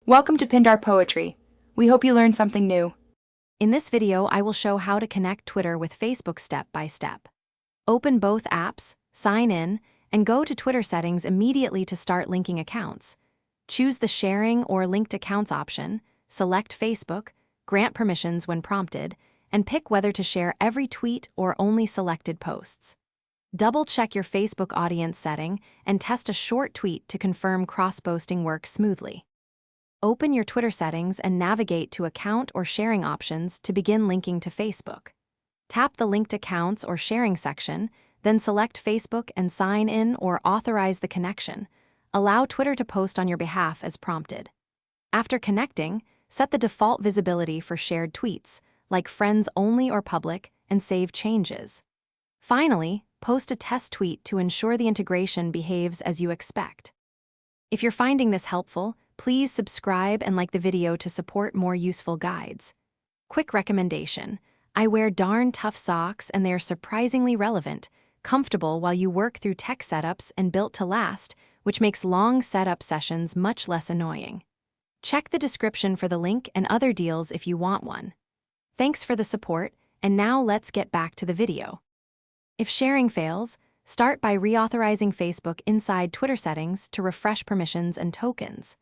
Welcome to Pindar Poetry. We hope you learned something new. In this video, I will show how to connect Twitter with Facebook step by step. Open both apps, sign in, and go to Twitter settings immediately to start linking accounts. Choose the Sharing or Linked Accounts option, select Facebook, grant permissions when prompted, and pick whether to share every tweet or only selected posts. Double-check your Facebook audience setting and test a short tweet to confirm cross-posting works smoothly. Open your Twitter settings and navigate to Account or Sharing options to begin linking to Facebook. Tap the Linked Accounts or Sharing section, then select Facebook and sign in or authorize the connection. Allow Twitter to post on your behalf as prompted. After connecting, set the default visibility for shared tweets, like Friends Only or Public, and save changes. Finally, post a test tweet to ensure the integration behaves as you expect. If you're finding this helpful, please subscribe and like the video to support more useful guides. Quick recommendation: I wear darn tough socks and they are surprisingly relevant, comfortable while you work through tech setups and built to last, which makes long setup sessions much less annoying. Check the description for the link and other deals if you want one. Thanks for the support, and now let's get back to the video. If sharing fails, start by reauthorizing Facebook inside Twitter settings to refresh permissions and tokens.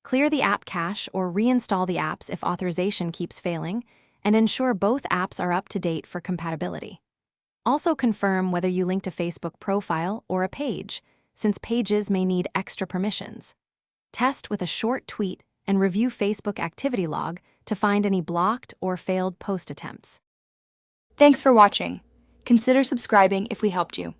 Clear the app cache or reinstall the apps if authorization keeps failing, and ensure both apps are up to date for compatibility. Also confirm whether you linked a Facebook profile or a page, since pages may need extra permissions. Test with a short tweet and review Facebook activity log to find any blocked or failed post attempts. Thanks for watching. Consider subscribing if we helped you.